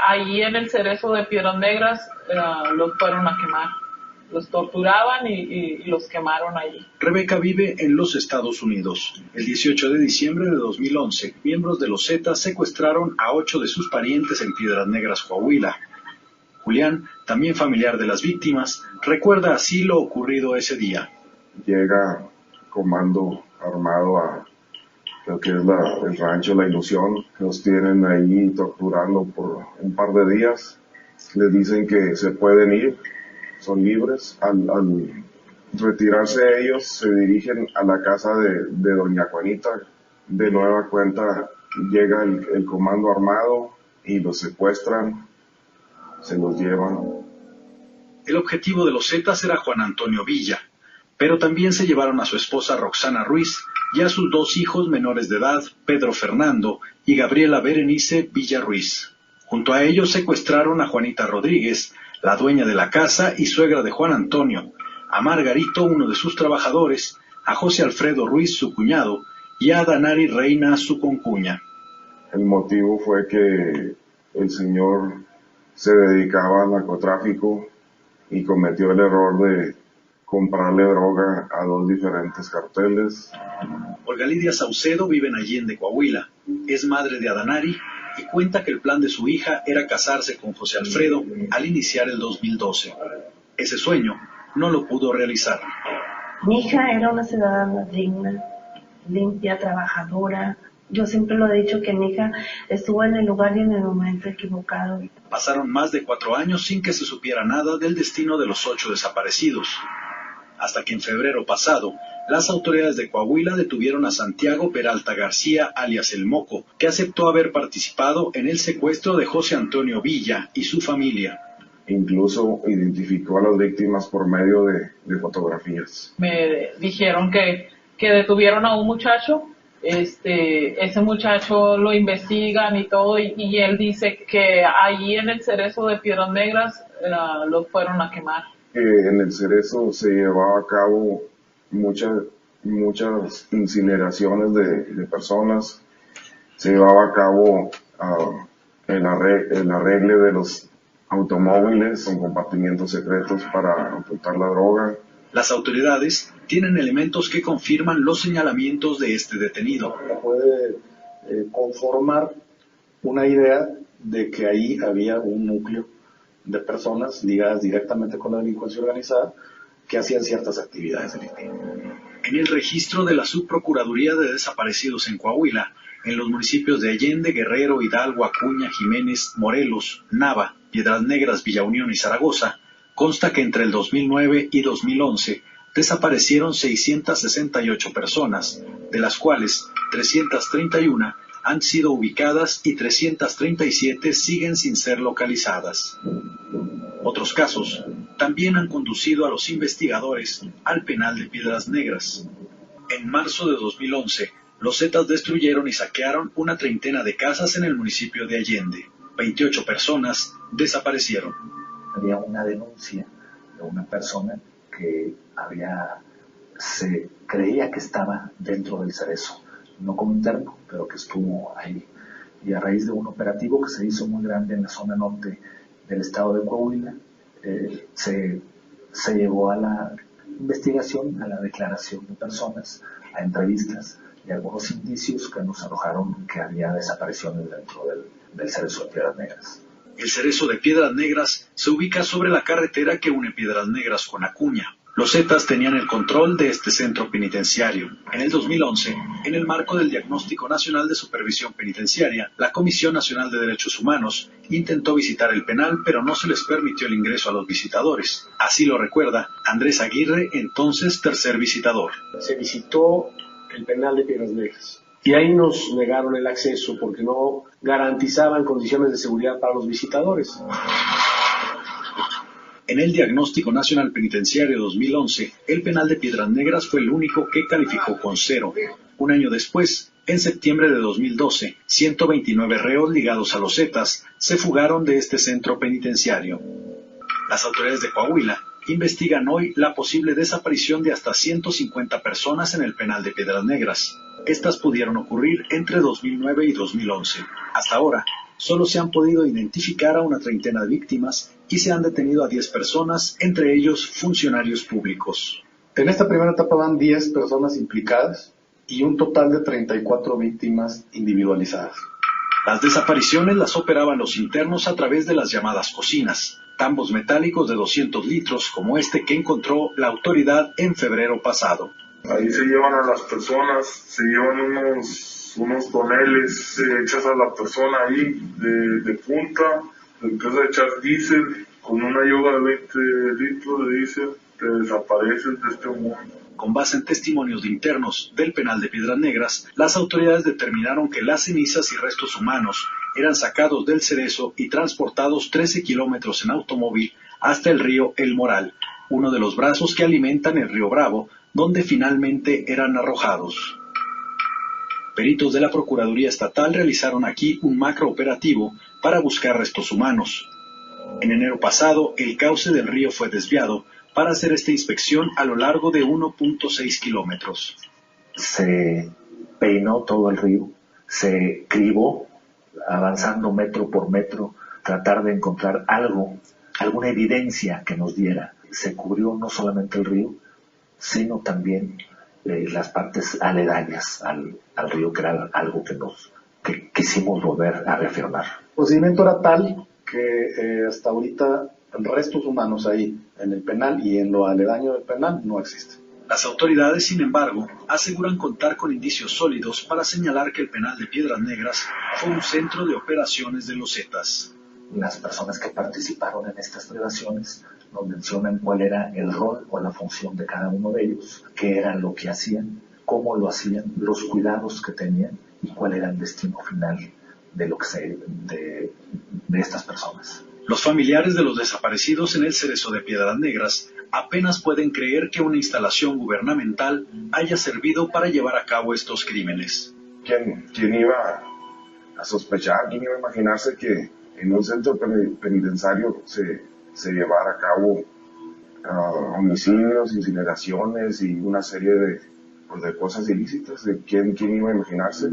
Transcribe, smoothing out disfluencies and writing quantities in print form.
ahí en el Cerezo de Piedras Negras los fueron a quemar. Los torturaban y los quemaron allí. Rebeca vive en los Estados Unidos. El 18 de diciembre de 2011, miembros de los Zetas secuestraron a 8 de sus parientes en Piedras Negras, Coahuila. Julián, también familiar de las víctimas, recuerda así lo ocurrido ese día. Llega comando armado a lo que es el rancho La Ilusión. Los tienen ahí torturando por un par de días. Les dicen que se pueden ir, son libres. Al retirarse ellos, se dirigen a la casa de doña Juanita. De nueva cuenta llega el comando armado y los secuestran, se los llevan. El objetivo de los Zetas era Juan Antonio Villa, pero también se llevaron a su esposa Roxana Ruiz y a sus 2 hijos menores de edad, Pedro Fernando y Gabriela Berenice Villa Ruiz. Junto a ellos secuestraron a Juanita Rodríguez, la dueña de la casa y suegra de Juan Antonio, a Margarito, uno de sus trabajadores, a José Alfredo Ruiz, su cuñado, y a Danari Reina, su concuña. El motivo fue que el señor se dedicaba al narcotráfico y cometió el error de comprarle droga a 2 diferentes carteles. Olga Lidia Saucedo vive en Allende, Coahuila. Es madre de Adanari y cuenta que el plan de su hija era casarse con José Alfredo al iniciar el 2012. Ese sueño no lo pudo realizar. Mi hija era una ciudadana digna, limpia, trabajadora. Yo siempre lo he dicho que mi hija estuvo en el lugar y en el momento equivocado. Pasaron más de 4 años sin que se supiera nada del destino de los 8 desaparecidos. Hasta que en febrero pasado, las autoridades de Coahuila detuvieron a Santiago Peralta García, alias El Moco, que aceptó haber participado en el secuestro de José Antonio Villa y su familia. Incluso identificó a las víctimas por medio de fotografías. Me dijeron que detuvieron a un muchacho, ese muchacho lo investigan y todo, y él dice que ahí en el Cerezo de Piedras Negras los fueron a quemar. En el Cerezo se llevaba a cabo muchas incineraciones de personas, se llevaba a cabo el arregle de los automóviles con compartimientos secretos para ocultar la droga. Las autoridades tienen elementos que confirman los señalamientos de este detenido. Puede conformar una idea de que ahí había un núcleo de personas ligadas directamente con la delincuencia organizada que hacían ciertas actividades delictivas. En el registro de la Subprocuraduría de Desaparecidos en Coahuila, en los municipios de Allende, Guerrero, Hidalgo, Acuña, Jiménez, Morelos, Nava, Piedras Negras, Villa Unión y Zaragoza, consta que entre el 2009 y 2011 desaparecieron 668 personas, de las cuales 331 han sido ubicadas y 337 siguen sin ser localizadas. Otros casos también han conducido a los investigadores al penal de Piedras Negras. En marzo de 2011, los Zetas destruyeron y saquearon una treintena de casas en el municipio de Allende. 28 personas desaparecieron. Había una denuncia de una persona que se creía que estaba dentro del Cerezo, no como interno, pero que estuvo ahí. Y a raíz de un operativo que se hizo muy grande en la zona norte del estado de Coahuila, se llevó a la investigación, a la declaración de personas, a entrevistas y algunos indicios que nos arrojaron que había desapariciones dentro del Cerezo de Piedras Negras. El Cerezo de Piedras Negras se ubica sobre la carretera que une Piedras Negras con Acuña. Los Zetas tenían el control de este centro penitenciario. En el 2011, en el marco del Diagnóstico Nacional de Supervisión Penitenciaria, la Comisión Nacional de Derechos Humanos intentó visitar el penal, pero no se les permitió el ingreso a los visitadores. Así lo recuerda Andrés Aguirre, entonces tercer visitador. Se visitó el penal de Piedras Negras y ahí nos negaron el acceso porque no garantizaban condiciones de seguridad para los visitadores. En el Diagnóstico Nacional Penitenciario 2011, el penal de Piedras Negras fue el único que calificó con 0. Un año después, en septiembre de 2012, 129 reos ligados a los Zetas se fugaron de este centro penitenciario. Las autoridades de Coahuila investigan hoy la posible desaparición de hasta 150 personas en el penal de Piedras Negras. Estas pudieron ocurrir entre 2009 y 2011. Hasta ahora, Solo se han podido identificar a una treintena de víctimas y se han detenido a 10 personas, entre ellos funcionarios públicos. En esta primera etapa van 10 personas implicadas y un total de 34 víctimas individualizadas. Las desapariciones las operaban los internos a través de las llamadas cocinas, tambos metálicos de 200 litros como este que encontró la autoridad en febrero pasado. Ahí se llevan a las personas, se llevan unos toneles, se echas a la persona ahí de punta, le empiezas a echar diésel, con una yoga de 20 litros de diésel, te desapareces de este mundo. Con base en testimonios de internos del penal de Piedras Negras, las autoridades determinaron que las cenizas y restos humanos eran sacados del Cerezo y transportados 13 kilómetros en automóvil hasta el río El Moral, uno de los brazos que alimentan el río Bravo, donde finalmente eran arrojados. Peritos de la Procuraduría Estatal realizaron aquí un macrooperativo para buscar restos humanos. En enero pasado, el cauce del río fue desviado para hacer esta inspección a lo largo de 1.6 kilómetros. Se peinó todo el río, se cribó, avanzando metro por metro, tratar de encontrar algo, alguna evidencia que nos diera. Se cubrió no solamente el río, sino también las partes aledañas al río, que era algo que quisimos volver a reafirmar. El procedimiento era tal que hasta ahorita restos humanos ahí en el penal y en lo aledaño del penal no existen. Las autoridades, sin embargo, aseguran contar con indicios sólidos para señalar que el penal de Piedras Negras fue un centro de operaciones de los Zetas. Las personas que participaron en estas privaciones nos mencionan cuál era el rol o la función de cada uno de ellos, qué era lo que hacían, cómo lo hacían, los cuidados que tenían y cuál era el destino final de estas personas. Los familiares de los desaparecidos en el Cerezo de Piedras Negras apenas pueden creer que una instalación gubernamental haya servido para llevar a cabo estos crímenes. ¿Quién iba a sospechar, quién iba a imaginarse que en un centro penitenciario se llevara a cabo homicidios, incineraciones y una serie de cosas ilícitas? ¿Quién iba a imaginarse?